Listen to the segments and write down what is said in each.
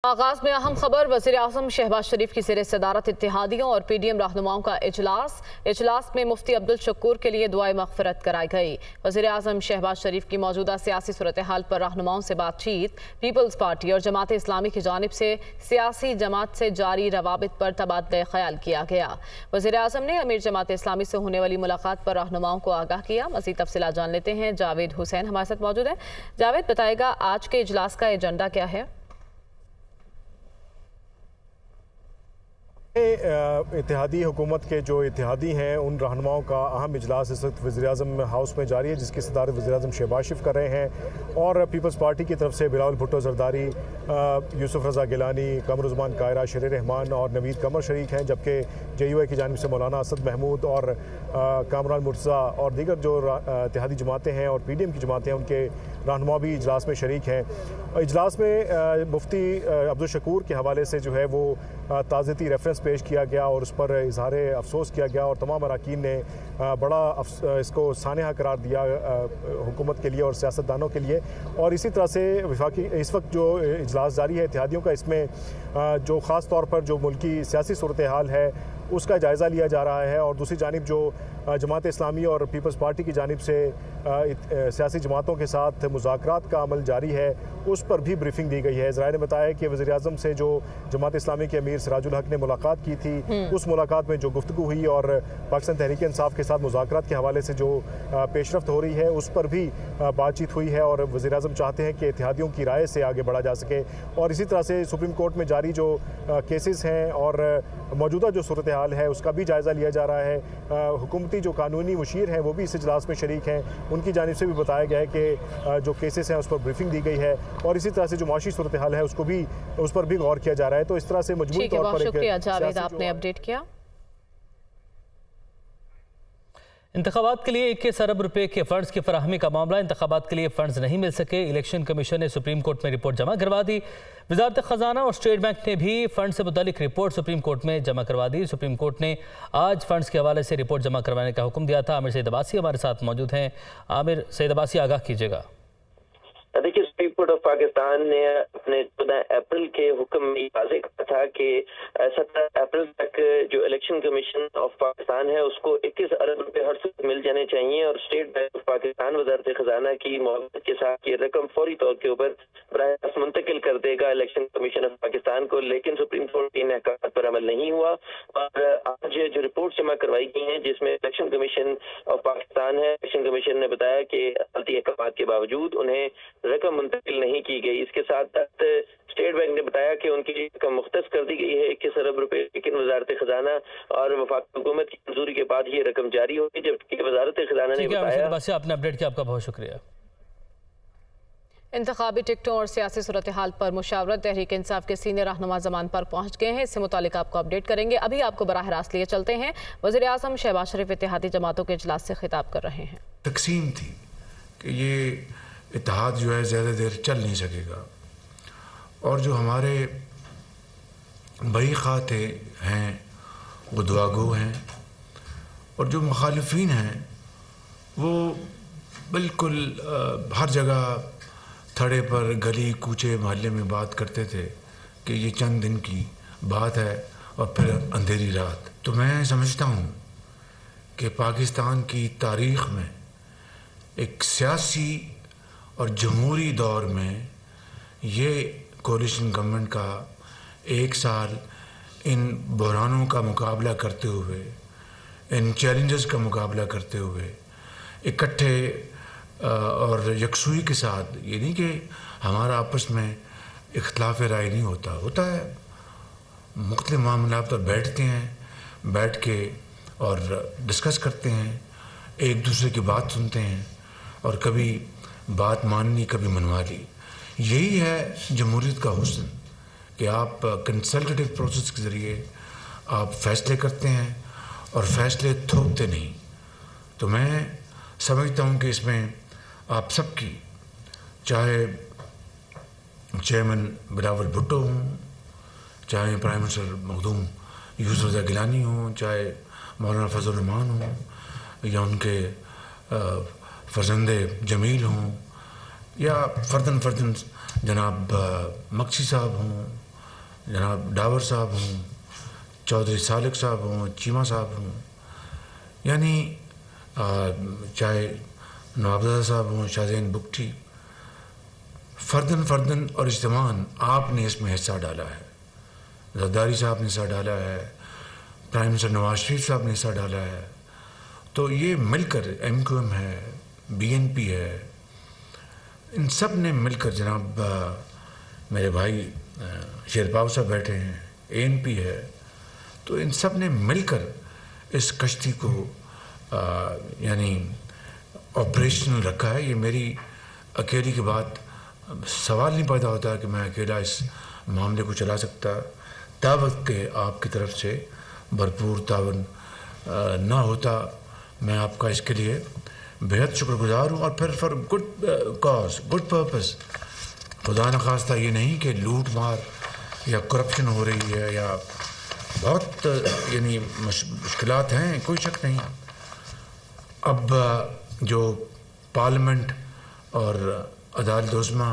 आगाज में अहम खबर। वज़ीर-ए-आज़म शहबाज शरीफ की ज़ेर सदारत इत्तेहादियों और पीडीएम रहनुमाओं का इजलास में मुफ्ती अब्दुल शकूर के लिए दुआए मग़फ़िरत कराई गई। वज़ीर-ए-आज़म शहबाज शरीफ की मौजूदा सियासी सूरत हाल पर रहनुमाओं से बातचीत। पीपल्स पार्टी और जमात इस्लामी की जानिब से सियासी जमात से जारी रवाबित पर तबादला ख्याल किया गया। वज़ीर-ए-आज़म ने अमीर जमात इस्लामी से होने वाली मुलाकात पर रहनुमाओं को आगाह किया। मज़ीद तफ़सीलात जान लेते हैं। जावेद हुसैन हमारे साथ मौजूद हैं। जावेद, बताएगा आज के इजलास का एजेंडा क्या है? इत्तेहादी हुकूमत के जो इत्तेहादी हैं उन रहनुमाओं का अहम इजलास इस वक्त वज़ीर-ए-आज़म हाउस में जारी है, जिसकी सदारत वज़ीर-ए-आज़म शहबाज शरीफ कर रहे हैं। और पीपल्स पार्टी की तरफ से बिलावल भुट्टो ज़रदारी, यूसुफ रज़ा गिलानी, कमर उस्मान कायरा, शेर रहमान और नवीद कमर शरीक हैं, जबकि JUI की जानिब से मौलाना असद महमूद और कामरान मुर्तज़ा और दीगर जो इत्तेहादी जमातें हैं और PDM की जमातें हैं उनके रहनुमा भी इजलास में शरीक हैं। इजलास में मुफ्ती अब्दुल शकूर के हवाले से जो है वो ताज़ती रेफरेंस पेश किया गया और उस पर इजहार अफसोस किया गया और तमाम अरकान ने बड़ा इसको सानहा करार दिया हुकूमत के लिए और सियासतदानों के लिए। और इसी तरह से वफाकी इस वक्त जो इजलास जारी है इत्तेहादियों का, इसमें जो ख़ास तौर पर जो मुल्की सियासी सूरत हाल है उसका जायज़ा लिया जा रहा है। और दूसरी जानिब जो जमात इस्लामी और पीपल्स पार्टी की जानिब से सियासी जमातों के साथ मुज़ाकरात का अमल जारी है उस पर भी ब्रीफिंग दी गई है। ज़राए ने बताया कि वज़ीर-ए-आज़म से जो जमात इस्लामी के अमीर सिराजुल हक ने मुलाकात की थी, उस मुलाकात में जो गुफ्तगू हुई और पाकिस्तान तहरीक इंसाफ के साथ मुज़ाकरात के हवाले से जो पेशरफ्त हो रही है उस पर भी बातचीत हुई है। और वज़ीर-ए-आज़म चाहते हैं कि इत्तेहादियों की राय से आगे बढ़ा जा सके। और इसी तरह से सुप्रीम कोर्ट में जारी जो केसेस हैं और मौजूदा जो सूरत हाल है उसका भी जायज़ा लिया जा रहा है। हुकूमती जो कानूनी मुशीर हैं वो भी इस इजलास में शरीक हैं, उनकी जानिब से भी बताया गया है कि जो केसेस हैं उस पर ब्रीफिंग दी गई है। और इसी तरह से जो माशी सूरत हाल है उस पर भी गौर किया जा रहा है। तो इस तरह से मजबूत तौर पर शुक्रिया जावेद, आपने अपडेट किया। इंतखाबात के लिए 21 अरब रुपए के फंड्स की फराहमी का मामला। इंतखाबात के लिए फंड्स नहीं मिल सके, इलेक्शन कमीशन ने सुप्रीम कोर्ट में रिपोर्ट जमा करवा दी। वजारत खजाना और स्टेट बैंक ने भी फंड से मुतालिक रिपोर्ट सुप्रीम कोर्ट में जमा करवा दी। सुप्रीम कोर्ट ने आज फंड्स के हवाले से रिपोर्ट जमा करवाने का हुक्म दिया था। आमिर सईद अब्बासी हमारे साथ मौजूद हैं। आमिर सईद अब्बासी, आगाह कीजिएगा। देखिए, सुप्रीम कोर्ट ऑफ पाकिस्तान ने अपने 14 अप्रैल के हुक्म में वाज़ेह कहा था कि 17 अप्रैल तक जो इलेक्शन कमीशन ऑफ पाकिस्तान है उसको 21 अरब रुपए हर सूरत मिल जाने चाहिए और स्टेट बैंक ऑफ पाकिस्तान वज़ारत खजाना की मुआवनत के साथ ये रकम फौरी तौर के ऊपर बराह रास्त मुंतकिल कर देगा इलेक्शन कमीशन ऑफ पाकिस्तान को। लेकिन सुप्रीम कोर्ट के इन अहकाम पर अमल नहीं हुआ और आज जो रिपोर्ट जमा करवाई गई है जिसमें इलेक्शन कमीशन ऑफ पाकिस्तान है, इलेक्शन कमीशन ने बताया कि अदालती अहकाम के बावजूद उन्हें रकम मुंतकिल नहीं की गई। इसके साथ स्टेट बैंक ने बताया कि उनकी रकम मुख्तस कर दी गई है 21 अरब रुपए, लेकिन वजारत खजाना और वफाकी हुकूमत की मंजूरी के बाद ये रकम जारी होगी। जबकि वजारत खजाना ने बताया। आपने अपडेट किया, आपका बहुत शुक्रिया। इंतखाबी टिकटों और सियासी सूरत हाल पर मुशावरत तहरीक इंसाफ के सीनियर रहनुमा ज़मान पर पहुंच गए हैं। इससे मुतालिक आपको अपडेट करेंगे। अभी आपको बराह रास्त लिए चलते हैं। वज़ीर-ए-आज़म शहबाज शरीफ इत्तेहादी जमातों के इजलास से खिताब कर रहे हैं। तकसीम थी कि ये इत्तेहाद जो है ज़्यादा देर चल नहीं सकेगा और जो हमारे बड़ी खाते हैं वो दुआगो हैं और जो मुखालिफिन हैं वो बिल्कुल हर जगह थड़े पर गली कूचे मोहल्ले में बात करते थे कि ये चंद दिन की बात है और फिर अंधेरी रात। तो मैं समझता हूँ कि पाकिस्तान की तारीख़ में एक सियासी और जमहूरी दौर में ये कोalition गवर्नमेंट का एक साल इन बहरानों का मुकाबला करते हुए, इन चैलेंजेस का मुकाबला करते हुए इकट्ठे और यकसुई के साथ, ये नहीं कि हमारा आपस में इख्तलाफ राय नहीं होता है, मुख्तलिफ मामला पर बैठते हैं, बैठ के और डिस्कस करते हैं, एक दूसरे की बात सुनते हैं और कभी बात मान ली कभी मनवा ली। यही है जमहूरियत का हुस्न कि आप कंसल्टेटिव प्रोसेस के ज़रिए आप फैसले करते हैं और फैसले थोपते नहीं। तो मैं समझता हूँ कि इसमें आप सबकी, चाहे चेयरमैन बिलावल भुट्टो हों, चाहे प्राइम मिनिस्टर मखदूम यूसुफ रज़ा गिलानी हों, चाहे मौलाना फजल रहमान हों या उनके फर्जंदे जमील हों या फर्दन जनाब मक्सी साहब हों जनाब डावर साहब हों, चौधरी सालिक साहब हों, चीमा साहब हों, यानी चाहे नवाबजादा साहब हों, शाहजैन बुगटी, फ़र्दन फ़र्दन और इज्तिमान आपने इसमें हिस्सा डाला है। ज़रदारी साहब ने हिस्सा डाला है, प्राइम मिनिस्टर नवाज शरीफ साहब ने हिस्सा डाला है। तो ये मिलकर MQM है, BNP है, इन सब ने मिलकर, जनाब मेरे भाई शेरपाव साहब बैठे हैं, ANP है, तो इन सब ने मिलकर इस कश्ती को यानी ऑपरेशनल रखा है। ये मेरी अकेली की बात, सवाल नहीं पैदा होता कि मैं अकेला इस मामले को चला सकता। तावत के आपकी तरफ से भरपूर तावन ना होता, मैं आपका इसके लिए बेहद शुक्रगुजार हूँ। और फिर for good cause, good purpose, खुदा न खास्ता ये नहीं कि लूट मार या करप्शन हो रही है या बहुत यानी मुश्किलात हैं, कोई शक नहीं। अब जो पार्लियामेंट और अदालत उज़्मा,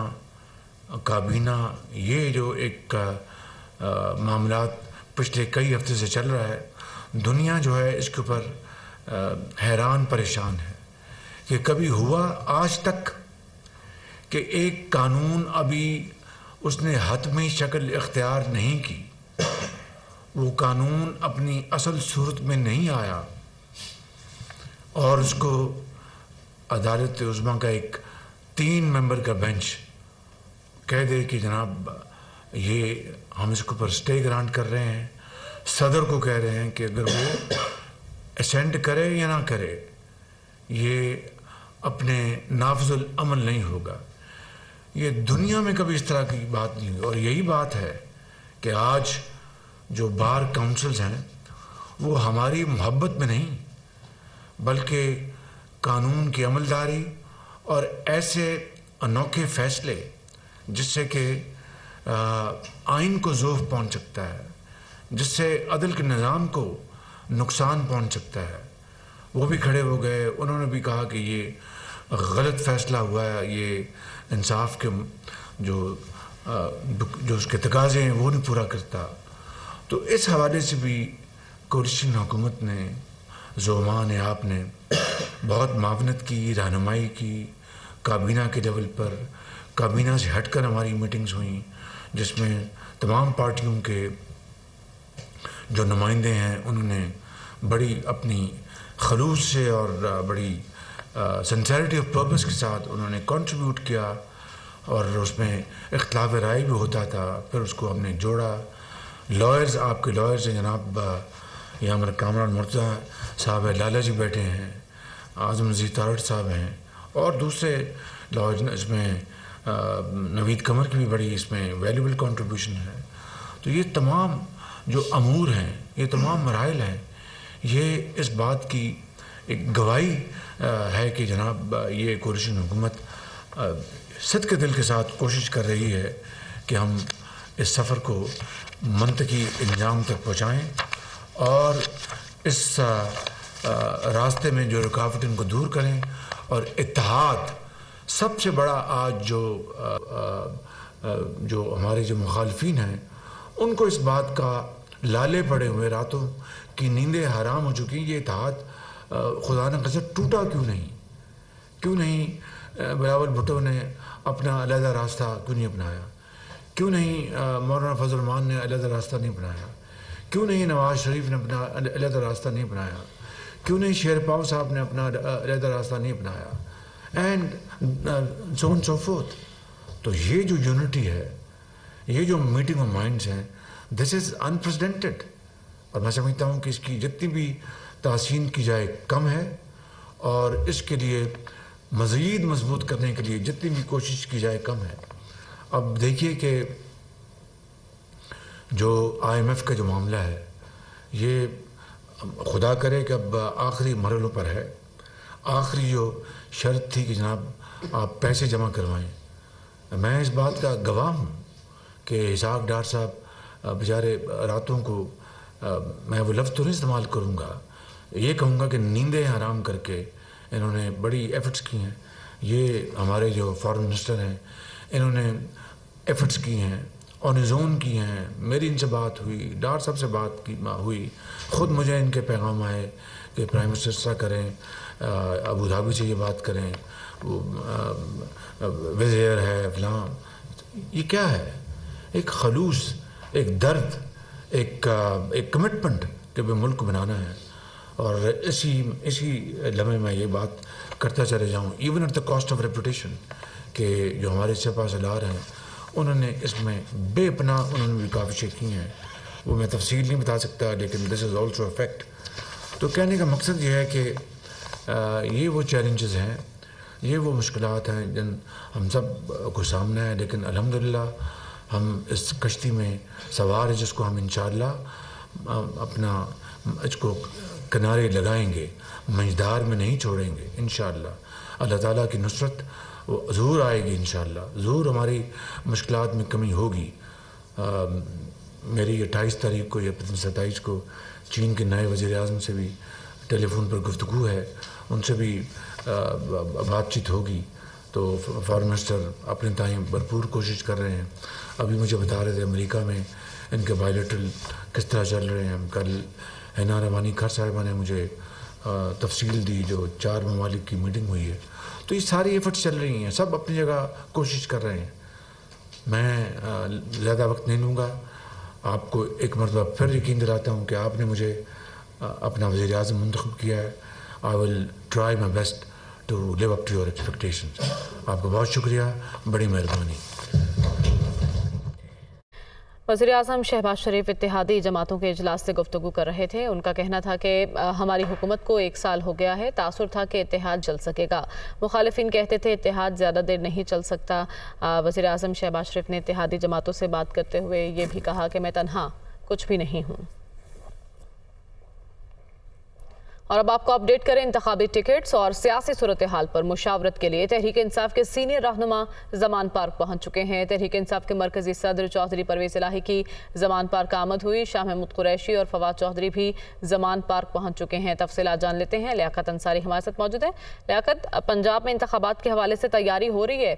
काबीना, ये जो एक मामलात पिछले कई हफ्ते से चल रहा है, दुनिया जो है इसके ऊपर हैरान परेशान है कि कभी हुआ आज तक कि एक कानून अभी उसने हतमी शक्ल इख्तियार नहीं की, वो कानून अपनी असल सूरत में नहीं आया और उसको अदालत उज़्मा का एक 3 मेंबर का बेंच कह दे कि जनाब ये हम इसके ऊपर स्टे ग्रांट कर रहे हैं, सदर को कह रहे हैं कि अगर वो असेंट करे या ना करे ये अपने नाफिजुल अमल नहीं होगा। ये दुनिया में कभी इस तरह की बात नहीं हुई। और यही बात है कि आज जो बार काउंसिल्स हैं वो हमारी मोहब्बत में नहीं बल्कि कानून की अमलदारी और ऐसे अनोखे फैसले जिससे कि आइन को ज़ोफ़ पहुंच सकता है, जिससे अदल के निज़ाम को नुकसान पहुंच सकता है, वो भी खड़े हो गए। उन्होंने भी कहा कि ये गलत फ़ैसला हुआ है, ये इंसाफ के जो उसके तकाज़े हैं वो नहीं पूरा करता। तो इस हवाले से भी कोलिशन हुकूमत ने, ज़ोमा ने, आपने बहुत मावनत की, रहनुमाई की। काबीना के लेवल पर, काबीना से हटकर हमारी मीटिंग्स हुई जिसमें तमाम पार्टियों के जो नुमाइंदे हैं उन्होंने बड़ी अपनी खलूस से और बड़ी सिंसेरिटी ऑफ पर्पस के साथ उन्होंने कंट्रीब्यूट किया और उसमें इख्तिलाफ राय भी होता था, फिर उसको हमने जोड़ा। लॉयर्स, आपके लॉयर्स हैं जनाब, यहाँ हमारे कामरान मुर्तज़ा साहब है, लाला जी बैठे हैं, आज़म नज़ीर तारड़ साहब हैं और दूसरे लॉयर्स, इसमें नवीद कमर की भी बड़ी इसमें वैल्यूबल कंट्रीब्यूशन है। तो ये तमाम जो अमूर हैं, ये तमाम मराइल हैं, ये इस बात की एक गवाही है कि जनाब ये कोलिशन हुकूमत सद के दिल के साथ कोशिश कर रही है कि हम इस सफ़र को मंतकी इंजाम तक पहुँचाएँ और इस रास्ते में जो रुकावटें उनको दूर करें और इत्तेहाद। सबसे बड़ा आज जो हमारे जो मुखालफिन हैं उनको इस बात का लाले पड़े हुए, रातों की नींदें हराम हो चुकी। ये इत्तेहाद खुदा न कसम टूटा क्यों नहीं बिलावल भुट्टो ने अपना अलहदा रास्ता क्यों नहीं अपनाया? क्यों नहीं मौलाना फजल रहमान ने अलहदा रास्ता नहीं अपनाया? क्यों नहीं नवाज शरीफ ने अपना अलहदा रास्ता नहीं अपनाया? क्यों नहीं शेरपाव साहब ने अपना अलहदा रास्ता नहीं अपनाया? And so on so fourth. तो ये जो यूनिटी है, ये जो मीटिंग ऑफ माइंड्स हैं, दिस इज़ अनप्रेसिडेंटेड। और मैं समझता हूँ कि इसकी जितनी भी तासीन की जाए कम है और इसके लिए मज़ीद मजबूत करने के लिए जितनी भी कोशिश की जाए कम है। अब देखिए कि जो IMF का जो मामला है, ये खुदा करे कि अब आखिरी मरहलों पर है। आखिरी जो शर्त थी कि जनाब आप पैसे जमा करवाएं, मैं इस बात का गवाह हूँ कि इसाक डार साहब बेचारे रातों को, मैं वो लफ्ज़ तो नहीं इस्तेमाल करूँगा, ये कहूँगा कि नींदें हराम करके इन्होंने बड़ी एफ़र्ट्स की हैं। ये हमारे जो फॉरेन मिनिस्टर हैं इन्होंने एफ़र्ट्स की हैं ऑन हिज ओन की हैं। मेरी इनसे बात हुई, डार साहब से बात की हुई, ख़ुद मुझे इनके पैगाम आए कि प्राइम मिनिस्टर ऐसा करें, अबू धाबी से ये बात करें, वो विज़ेयर है फलां। ये क्या है? एक खलूस, एक दर्द, एक कमिटमेंट कि भाई मुल्क बनाना है। और इसी लम्हे में ये बात करता चले जाऊँ, even at the cost of reputation, कि जो हमारे सेपा सलार हैं उन्होंने इसमें बेपनाह उन्होंने भी काविशें की हैं। वो मैं तफसील नहीं बता सकता, लेकिन this is also a fact. तो कहने का मकसद ये है कि ये वो चैलेंजेस हैं, ये वो मुश्किलात हैं जिन हम सब को सामना है, लेकिन अल्हम्दुलिल्लाह हम इस कश्ती में सवार है जिसको हम इंशाअल्लाह अपना इसको किनारे लगाएंगे, मंझधार में नहीं छोड़ेंगे इंशाअल्लाह। अल्लाह ताला की नुसरत वो ज़रूर आएगी इंशाअल्लाह, ज़रूर हमारी मुश्किलात में कमी होगी। मेरी 28 तारीख को या 27 को चीन के नए वज़ीर-ए-आज़म से भी टेलीफोन पर गुफ्तगू है, उनसे भी बातचीत होगी। तो फॉरेन मिनिस्टर अपने ताईं भरपूर कोशिश कर रहे हैं। अभी मुझे बता रहे थे अमेरिका में इनके बायलैटरल किस तरह चल रहे हैं। कल हिना रवानी खर साहिबा ने मुझे तफसील दी जो 4 ममालिक की मीटिंग हुई है। तो ये सारी एफर्ट्स चल रही हैं, सब अपनी जगह कोशिश कर रहे हैं। मैं ज़्यादा वक्त नहीं लूँगा, आपको एक मरतबा फिर यकीन दिलाता हूँ कि आपने मुझे अपना वज़ीर-ए-आज़म मुंतखब किया है। I will try my best to live up to your expectations. आपका बहुत शुक्रिया, बड़ी मेहरबानी। वज़ीर-ए-आज़म शहबाज शरीफ इत्तेहादी जमातों के इजलास से गुफ्तगू कर रहे थे। उनका कहना था कि हमारी हुकूमत को 1 साल हो गया है, तासुर था कि इत्तेहाद चल सकेगा। मुखालिफिन कहते थे इत्तेहाद ज़्यादा देर नहीं चल सकता। वज़ीर-ए-आज़म शहबाज शरीफ ने इत्तेहादी जमातों से बात करते हुए ये भी कहा कि मैं तन्हा कुछ भी नहीं हूँ। और अब आपको अपडेट करें इंतखाबी टिकट्स और सियासी सूरत हाल पर। मुशावरत के लिए तहरीक इंसाफ के सीनियर रहनुमा जमान पार्क पहुंच चुके हैं। तहरीक इंसाफ के मरकजी सदर चौधरी परवेज़ इलाही की जमान पार्क आमद हुई। शाह महमूद कुरैशी और फवाद चौधरी भी जमान पार्क पहुंच चुके हैं। तफसीलात जान लेते हैं। लियाकत अंसारी हमारे साथ मौजूद है। लियाकत, पंजाब में इंतखाबात के हवाले से तैयारी हो रही है?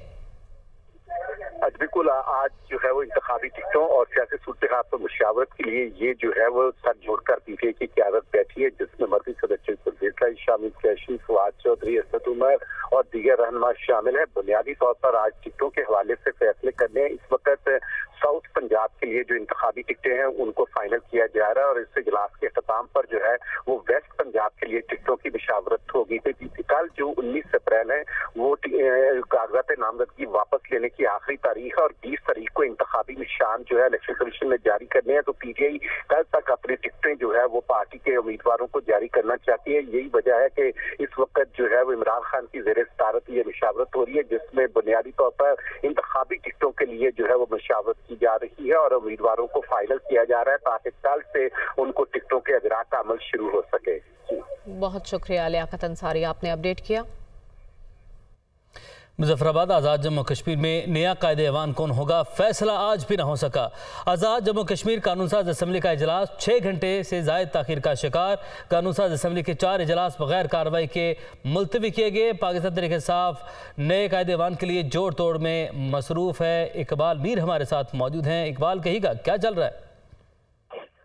बिल्कुल, आज जो है वो इंतखाबी टिकटों और सियासी सूरत पर मुशावरत के लिए ये जो है वो सर जोड़कर पीटीआई की क़यादत बैठी है, जिसमें मरकज़ी सदर परवेज़ शामिल कुरैशी, फवाद चौधरी, असद उमर और दीगर रहनुमा शामिल है। बुनियादी तौर पर आज टिकटों के हवाले से फैसले करने इस वक्त साउथ पंजाब के लिए जो इंतखाबी टिकटें हैं उनको फाइनल किया जा रहा है और इस इजलास के अख्ताम पर जो है वो वेस्ट पंजाब के लिए टिकटों की मुशावरत होगी। तो कल जो 19 अप्रैल है वो कागजात नामजदगी वापस लेने की आखिरी तारीख है और 20 तारीख को इंतखाबी निशान जो है इलेक्शन कमीशन ने जारी करने हैं। तो पीटीआई कल तक अपनी टिकटें जो है वो पार्टी के उम्मीदवारों को जारी करना चाहती है। यही वजह है कि इस वक्त जो है वो इमरान खान की ज़ेर सदारत ये मुशावरत हो रही है, जिसमें बुनियादी तौर पर इंतखाबी टिकटों के लिए जो है वो मुशावरत की जा रही है और उम्मीदवारों को फाइनल किया जा रहा है ताकि कल से उनको टिकटों के अजरा का अमल शुरू हो सके। बहुत शुक्रिया लियाकत अंसारी, आपने अपडेट किया। मुजफ्फराबाद आज़ाद जम्मू कश्मीर में नया कायदे ऐवान कौन होगा, फैसला आज भी न हो सका। आज़ाद जम्मू कश्मीर कानून साज असम्बली का इजलास 6 घंटे से ज़ायद ताख़ीर का शिकार। कानून साज असम्बली के 4 इजलास बगैर कार्रवाई के मुलतवी किए गए। पाकिस्तान तहरीक इंसाफ नए कायदे ऐवान के लिए जोड़ तोड़ में मसरूफ़ है। इकबाल मीर हमारे साथ मौजूद हैं। इकबाल, कहिएगा क्या चल रहा है?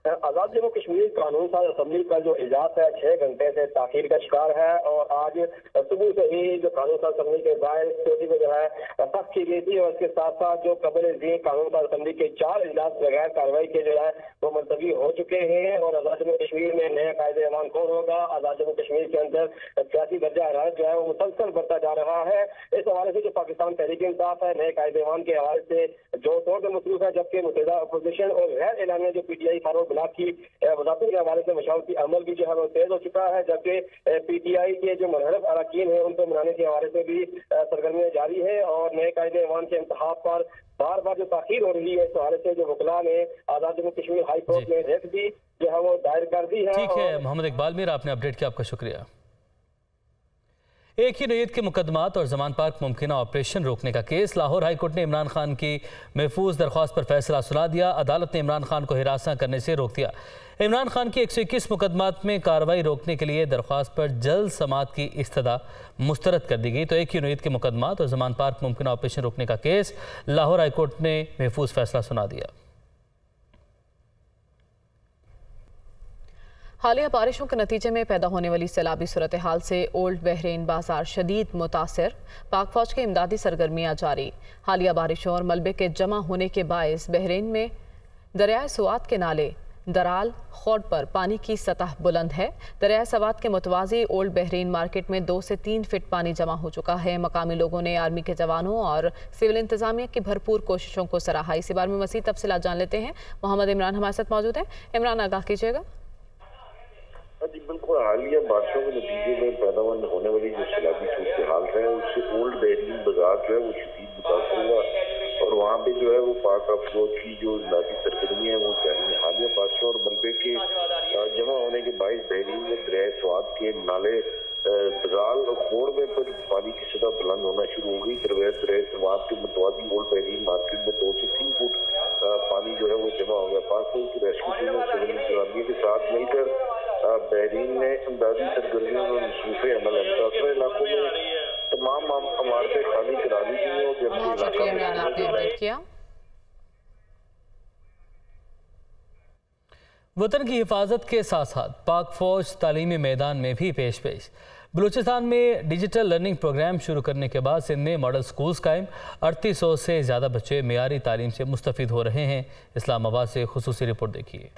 आज़ाद जम्मू कश्मीर कानून साज असम्बली का जो इजलास है 6 घंटे से ताख़ीर का शिकार है और आज सुबह से ही जो कानून साज असम्बली के बाहर सिक्योरिटी को जो है सख्त की गई थी और इसके साथ साथ जो कबल कानून साज असम्बली के 4 इजलास बगैर कार्रवाई के जो है वो मुलतवी हो चुके हैं। और आज़ाद जम्मू कश्मीर में नया कायदे ऐवान कौन होगा, आज़ाद जम्मू कश्मीर के अंदर सियासी दर्जा हरारत जो है वो मुसलसल बढ़ता जा रहा है। इस हवाले से जो पाकिस्तान तहरीक इंसाफ है नए कायदे ऐवान के हवाले से जोड़ तोड़ में मसरूफ है, जबकि मुतहदा अपोजिशन और गैर एलानिया जो पीटीआई फारूक ब्लॉक की वजारतों के हवाले से मशावरती अमल भी जो है वो तेज हो चुका है, जबकि पीटीआई के जो मुनहरफ अरकान है उनको मनाने के हवाले से भी सरगर्मियां जारी है। और नए कायदे ऐवान के इंतखाब पर बार बार जो ताख़ीर हो रही है इस हवाले से जो वकला ने आज़ाद जम्मू कश्मीर हाई कोर्ट में रिट भी जो है वो दायर कर दी है। ठीक है मोहम्मद इकबाल मीर, आपने अपडेट किया, आपका शुक्रिया। ایک ہی نوعیت کے مقدمات اور زمان پارک ممکنہ آپریشن روکنے کا کیس۔ لاہور ہائی کورٹ نے عمران خان کی محفوظ درخواست پر فیصلہ سنا دیا۔ عدالت نے عمران خان کو ہراساں کرنے سے روک دیا۔ عمران خان کی 121 مقدمات میں کارروائی روکنے کے لیے درخواست پر جلد سماعت کی استدعا مسترد کر دی گئی تو ایک ہی نوعیت کے مقدمات اور زمان پارک ممکنہ آپریشن روکنے کا کیس لاہور ہائی کورٹ نے محفوظ فیصلہ سنا دیا۔ حالیہ بارشوں کے نتیجے میں پیدا ہونے والی سیلابی صورتحال سے اولڈ بحرین بازار شدید متاثر، پاک فوج کی امدادی سرگرمیاں جاری۔ حالیہ بارشوں اور ملبے کے جمع ہونے کے باعث بحرین میں دریائے سوات کے نالے درال خوڈ پر پانی کی سطح بلند ہے۔ دریائے سوات کے متوازی اولڈ بحرین مارکیٹ میں 2 سے 3 فٹ پانی جمع ہو چکا ہے۔ مقامی لوگوں نے آرمی کے جوانوں اور سول انتظامیہ کی بھرپور کوششوں کو سراہا۔ اسی بارے میں مزید تفصیلات جان لیتے ہیں۔ محمد عمران ہمارے ساتھ موجود ہیں۔ عمران، آگاہ کیجیے گا۔ جی بالکل، حالیہ بارشوں کے نتیجے میں پیدا ہونے والی جو سیلابی صورتحال ہے اس سے اولڈ بحرین بازار جو ہے وہ شدید متاثر ہوا اور وہاں پہ جو ہے وہ پاک فوج کی جو امدادی سرگرمیاں ہیں وہ جاری ہیں۔ حالیہ بارشوں اور ملبے کے جمع ہونے کے باعث بحرین میں دریائے سوات کے نالے درال اور خوڑ میں پانی کی سطح بلند ہونا شروع ہو گئی۔ دریائے سوات کے متوازی اولڈ بحرین مارکیٹ میں 2 سے 3 فٹ پانی جو ہے وہ جمع ہو گیا۔ پاک فوج کی ریسکیو ٹیم اور سول انتظامیہ کے ساتھ مل کر بحرین نے امدادی سرگرمیوں میں مصروف عمل ہے۔ متاثرہ علاقوں میں تمام عمارتیں خالی کرا دی گئی ہیں بہت شکریہ عمران، آپ نے اپڈیٹ کیا۔ وطن کی حفاظت کے ساتھ ساتھ پاک فوج تعلیمی میدان میں بھی پیش۔ بلوچستان میں ڈیجیٹل لرننگ پروگرام شروع کرنے کے بعد سندھ میں ماڈل سکولز قائم۔ 3800 سے زیادہ بچے معیاری تعلیم سے مستفید ہو رہے ہیں۔ اسلام آباد سے خصوصی رپورٹ دیکھیے۔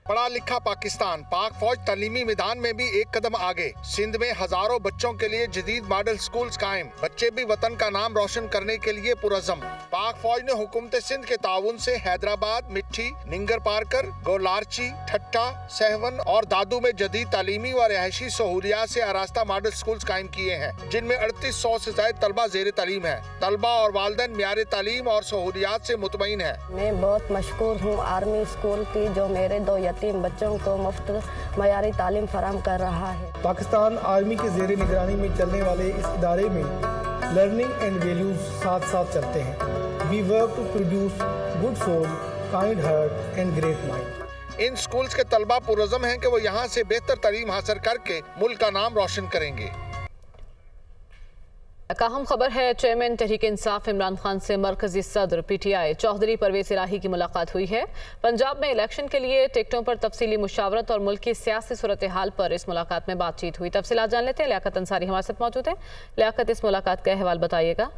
پڑھا لکھا پاکستان، پاک فوج تعلیمی میدان میں بھی ایک قدم آگے۔ سندھ میں ہزاروں بچوں کے لیے جدید ماڈل سکولز قائم، بچے بھی وطن کا نام روشن کرنے کے لیے پرعزم۔ پاک فوج نے حکومت سندھ کے تعاون سے حیدرآباد، مٹھی، ننگر پارکر، گولارچی، ٹھٹا، سہون اور دادو میں جدید تعلیمی و رہائشی سہولیات سے آراستہ ماڈل سکولز قائم کیے ہیں، جن میں 3800 سے زائد طلبہ زیر تعلیم ہیں۔ طلبہ اور والدین معیار تعلیم اور سہولیات سے مطمئن ہیں۔ میں بہت مشکور ہوں آرمی اسکول کی جو میرے 2 یتیم بچوں کو مفت معیاری تعلیم فراہم کر رہا ہے۔ پاکستان آرمی کے زیر نگرانی میں چلنے والے اس ادارے میں لرننگ اینڈ ویلیوز ساتھ ساتھ چلتے ہیں۔ We work to produce good soul, kind heart and great mind. ان سکولز کے طلبہ پرعزم ہیں کہ وہ یہاں سے بہتر تعلیم حاصل کر کے ملک کا نام روشن کریں گے۔ اہم خبر ہے، چیئرمین تحریک انصاف عمران خان سے مرکزی صدر P T I Chaudhry Pervaiz Elahi کی ملاقات ہوئی ہے۔ پنجاب میں الیکشن کے لیے ٹکٹوں پر تفصیلی مشاورت اور ملک کی سیاسی صورتحال پر اس ملاقات میں بات چیت ہوئی۔ تفصیلات جان لیتے ہیں، لیاقت انصاری ہمارے ساتھ موجود ہیں۔ لیاقت، اس ملاقات کا احوال بتائیے گا۔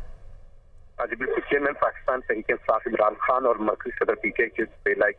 جی بالکل، چیئرمین پاکستان تحریک انصاف عمران خان اور مرکزی صدر پی ٹی آئی کے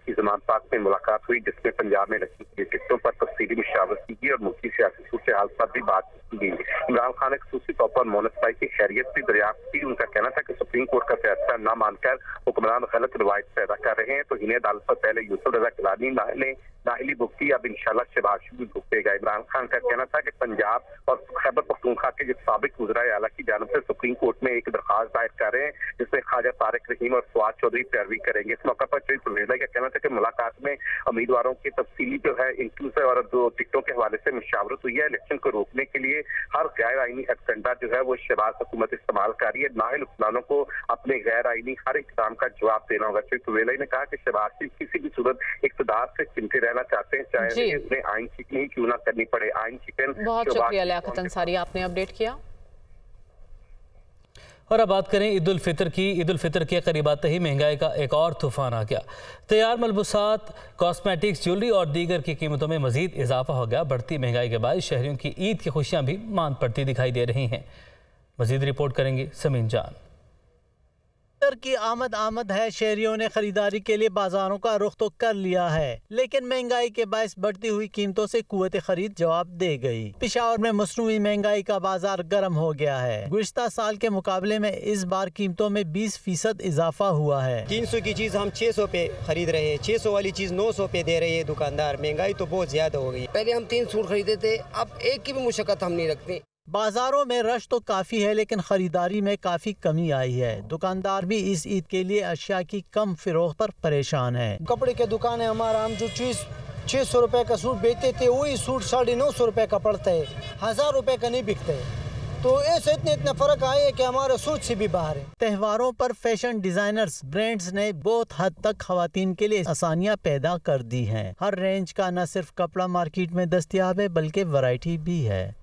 کی زمان پاک میں ملاقات ہوئی، جس میں پنجاب میں الیکشن کے ٹکٹوں پر تفصیلی مشاورت کی گئی اور ملکی سیاسی صورتحال پر بھی بات کی گئی۔ عمران خان نے خصوصی طور پر مونس بھائی کی خیریت بھی دریافت کی۔ ان کا کہنا تھا کہ سپریم کورٹ کا فیصلہ نہ مان کر حکمران غلط روایت پیدا کر رہے ہیں، تو انہیں عدالت پر پہلے یوسف رضا کیلانی نے نااہلی بک اب انشاءاللہ شہباز شریف بھی بک دے گا۔ عمران خان کا کہنا تھا کہ پنجاب اور خیبر پختونخوا کے جو سابق وزرائے اعلیٰ کی جانب سے سپریم کورٹ میں ایک درخواست دائر کر رہے ہیں، جس میں خواجہ طارق رحیم اور فواد چودھری پیروی کریں گے۔ اس موقع پر پرویز کا کہنا تھا کہ ملاقات میں امیدواروں کی تفصیلی جو ہے انٹرویو اور جو ٹکٹوں کے حوالے سے مشاورت ہوئی ہے۔ الیکشن کو روکنے کے لیے ہر غیر آئینی ایجنڈا جو ہے وہ شہباز حکومت استعمال کر رہی ہے۔ نااہل حکمرانوں کو اپنے غیر آئینی ہر اقدام کا جواب دینا ہوگا۔ پرویز نے کہا کہ شہباز شریف کسی بھی صورت اقتدار سے چمٹے رہنا چاہتے ہیں، چاہے انہیں آئین شکنی کیوں نہ کرنی پڑے۔ آئین شکن بہت شکریہ لیاقت انصاری، آپ نے اپڈیٹ کیا۔ اور اب بات کریں عید الفطر کی۔ عید الفطر کے قریب آتے ہی مہنگائی کا ایک اور طوفان آ گیا۔ تیار ملبوسات، کاسمیٹکس، جیولری اور دیگر کی قیمتوں میں مزید اضافہ ہو گیا۔ بڑھتی مہنگائی کے باعث شہریوں کی عید کی خوشیاں بھی ماند پڑتی دکھائی دے رہی ہیں۔ مزید رپورٹ کریں گے سمین جان۔ کی آمد ہے، شہریوں نے خریداری کے لیے بازاروں کا رخ تو کر لیا ہے، لیکن مہنگائی کے باعث بڑھتی ہوئی قیمتوں سے قوت خرید جواب دے گئی۔ پشاور میں مصنوعی مہنگائی کا بازار گرم ہو گیا ہے۔ گزشتہ سال کے مقابلے میں اس بار قیمتوں میں 20% اضافہ ہوا ہے۔ 300 کی چیز ہم 600 پہ خرید رہے ہیں، 600 والی چیز 900 پہ دے رہے ہیں دکاندار۔ مہنگائی تو بہت زیادہ ہو گئی۔ پہلے ہم 3 سوٹ خریدے تھے، اب ایک کی بھی مشقت ہم نہیں رکھتے۔ بازاروں میں رش تو کافی ہے، لیکن خریداری میں کافی کمی آئی ہے۔ دکاندار بھی اس عید کے لیے اشیاء کی کم فروخت پر پریشان ہے۔ کپڑے کے دکان ہے ہمارا، ہم جو چیز 600 روپے کا سوٹ بیچتے تھے وہی سوٹ 950 روپے کا پڑتا ہے، 1000 روپے کا نہیں بکتا ہے۔ तो ऐसे इतने फर्क आए कि हमारे सोच से भी बाहर है। त्योहारों पर फैशन डिजाइनर्स ब्रांड्स ने बहुत हद तक खवातीन के लिए आसानियां पैदा कर दी हैं। हर रेंज का न सिर्फ कपड़ा मार्केट में दस्तयाब है बल्कि वैरायटी भी है।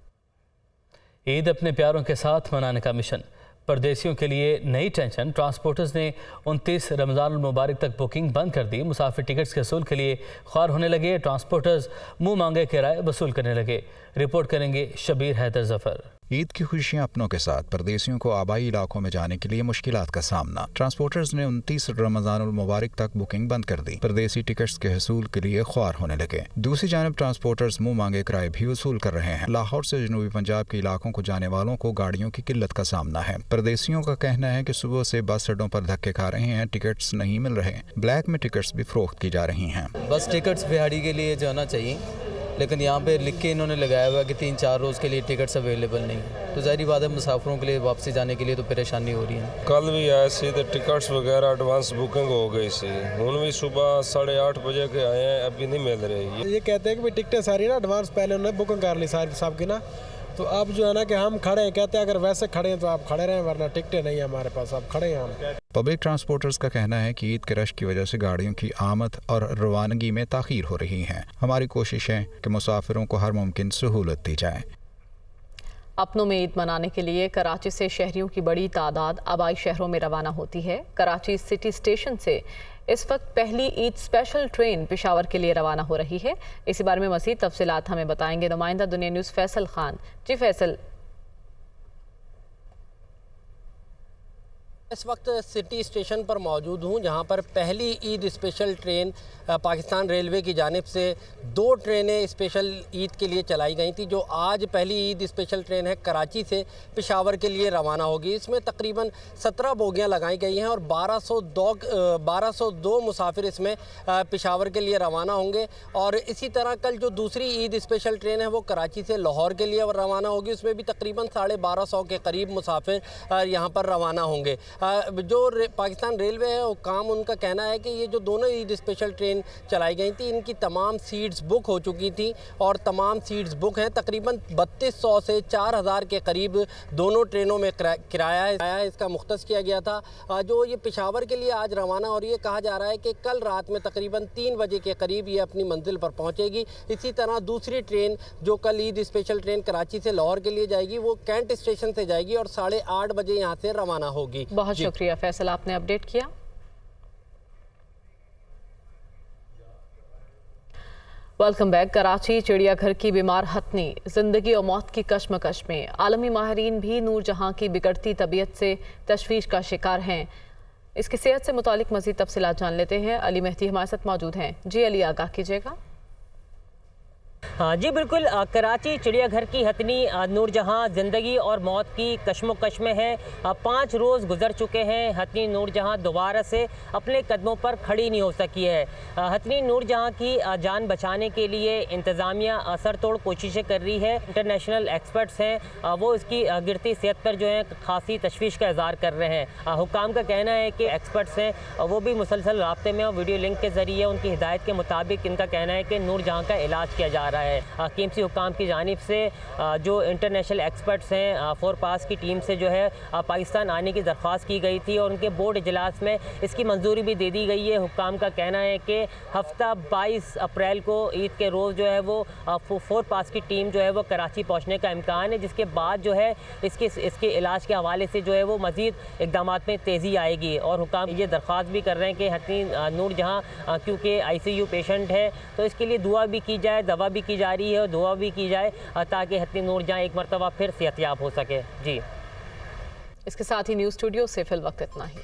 ईद अपने प्यारों के साथ मनाने का मिशन, परदेसियों के लिए नई टेंशन। ट्रांसपोर्टर्स ने 29 रमज़ान मुबारक तक बुकिंग बंद कर दी। मुसाफिर टिकट्स के वसूल के लिए ख्वार होने लगे। ट्रांसपोर्टर्स मुंह मांगे किराए वसूल करने लगे। रिपोर्ट करेंगे शबीर हैदर जफर। ईद की खुशियां अपनों के साथ, परदेसियों को आबाई इलाकों में जाने के लिए मुश्किलात का सामना। ट्रांसपोर्टर्स ने 29 रमज़ान मुबारक तक बुकिंग बंद कर दी। परदेसी टिकट्स के हसूल के लिए ख्वार होने लगे। दूसरी जानब ट्रांसपोर्टर्स मुंह मांगे किराए भी वसूल कर रहे हैं। लाहौर से जनूबी पंजाब के इलाकों को जाने वालों को गाड़ियों की किल्लत का सामना है। परदेसियों का कहना है कि सुबह से बस अड्डों पर धक्के खा रहे हैं, टिकट्स नहीं मिल रहे। ब्लैक में टिकट्स भी फरोख्त की जा रही हैं। बस टिकट्स दिहाड़ी के लिए जाना चाहिए, लेकिन यहाँ पे लिख के इन्होंने लगाया हुआ कि 3-4 रोज़ के लिए टिकट्स अवेलेबल नहीं है, तो ज़ाहिर बात है मुसाफिरों के लिए वापसी जाने के लिए तो परेशानी हो रही है। कल भी आए सी तो टिकट्स वगैरह एडवांस बुकिंग हो गई सी, हुन भी सुबह 8:30 बजे के आए हैं, अभी नहीं मिल रही। ये कहते हैं कि भाई टिकटें सारी ना एडवांस पहले उन्होंने बुकिंग कर ली सारी सब की ना, तो अब जो है ना कि हम खड़े हैं, कहते हैं अगर वैसे खड़े हैं तो आप खड़े रहें, वरना टिकटें नहीं है हमारे पास, अब खड़े हैं हम। पब्लिक ट्रांसपोर्टर्स का कहना है कि ईद के रश की वजह से गाड़ियों की आमद और रवानगी में ताख़ीर हो रही है। हमारी कोशिश है कि मुसाफिरों को हर मुमकिन सहूलत दी जाए। अपनों में ईद मनाने के लिए कराची से शहरियों की बड़ी तादाद आबाई शहरों में रवाना होती है। कराची सिटी स्टेशन से इस वक्त पहली ईद स्पेशल ट्रेन पेशावर के लिए रवाना हो रही है। इसी बारे में मज़ीद तफसीलात हमें बताएंगे नुमाइंदा दुनिया न्यूज़ फैसल खान। जी फैसल। इस वक्त सिटी स्टेशन पर मौजूद हूँ, जहाँ पर पहली Eid special train Pakistan railway की जानिब से 2 ट्रेनें स्पेशल ईद के लिए चलाई गई थी। जो आज पहली ईद स्पेशल ट्रेन है कराची से पेशावर के लिए रवाना होगी। इसमें तकरीबन 17 बोगियाँ लगाई गई हैं और 1202 मुसाफिर इसमें पेशावर के लिए रवाना होंगे। और इसी तरह कल जो दूसरी ईद स्पेशल ट्रेन है वो कराची से लाहौर के लिए रवाना होगी। उसमें भी तकरीबन 1250 के करीब मुसाफिर यहाँ पर रवाना होंगे। जो पाकिस्तान रेलवे है वो काम उनका कहना है कि ये जो दोनों ईद स्पेशल ट्रेन चलाई गई थी इनकी तमाम सीट्स बुक हो चुकी थी और तमाम सीट्स बुक हैं। तकरीबन 3200 से 4000 के करीब दोनों ट्रेनों में किराया है, इसका मुख्तस किया गया था। जो ये पेशावर के लिए आज रवाना और ये कहा जा रहा है कि कल रात में तकरीबन 3 बजे के करीब ये अपनी मंजिल पर पहुँचेगी। इसी तरह दूसरी ट्रेन जो कल ईद स्पेशल ट्रेन कराची से लाहौर के लिए जाएगी वो कैंट स्टेशन से जाएगी और 8:30 बजे यहाँ से रवाना होगी। बहुत शुक्रिया फैसल, आपने अपडेट किया। Welcome back. कराची चिड़ियाघर की बीमार हथनी जिंदगी और मौत की कश्मकश में। आलमी माहिरीन भी नूरजहां की बिगड़ती तबीयत से तशवीश का शिकार हैं। इसकी सेहत से मुतालिक मज़ीद तफसीलात जान लेते हैं। अली मेहदी हमारे साथ मौजूद हैं। जी अली, आगाह कीजिएगा। हाँ जी बिल्कुल, कराची चिड़ियाघर की हथनी नूरजहां ज़िंदगी और मौत की कश्मकश में है। 5 रोज़ गुजर चुके हैं, हथनी नूरजहां दोबारा से अपने कदमों पर खड़ी नहीं हो सकी है। हथनी नूरजहां की जान बचाने के लिए इंतज़ामिया असरतोड़ कोशिशें कर रही है। इंटरनेशनल एक्सपर्ट्स हैं वो इसकी गिरती सेहत पर जो है खासी तशवीश का इज़हार कर रहे हैं। हुक्काम का कहना है कि एक्सपर्ट्स हैं वो भी मुसलसल राब्ते में और वीडियो लिंक के ज़रिए उनकी हिदायत के मुताबिक इनका कहना है कि नूरजहां का इलाज किया जा रहा है। KMC हुक्काम की जानिब से जो इंटरनेशनल एक्सपर्ट्स हैं फोरपास की टीम से जो है पाकिस्तान आने की दरख्वास्त की गई थी और उनके बोर्ड इजलास में इसकी मंजूरी भी दे दी गई है। हुक्काम का कहना है कि हफ्ता 22 अप्रैल को ईद के रोज़ जो है वो फोरपास की टीम जो है वो कराची पहुँचने का इम्कान है, जिसके बाद जो है इसके इलाज के हवाले से जो है वो मज़ीद इक़दाम में तेज़ी आएगी। और हुक्काम ये दरख्वास्त भी कर रहे हैं कि हथनी नूरजहां क्योंकि ICU पेशेंट है तो इसके लिए दुआ भी की जाए, दवा भी की जा रही है और दुआ भी की जाए ताकि हथनी नूरजहां एक मरतबा फिर सेहतयाब हो सके। जी, इसके साथ ही न्यूज़ स्टूडियो से फिल वक्त इतना ही।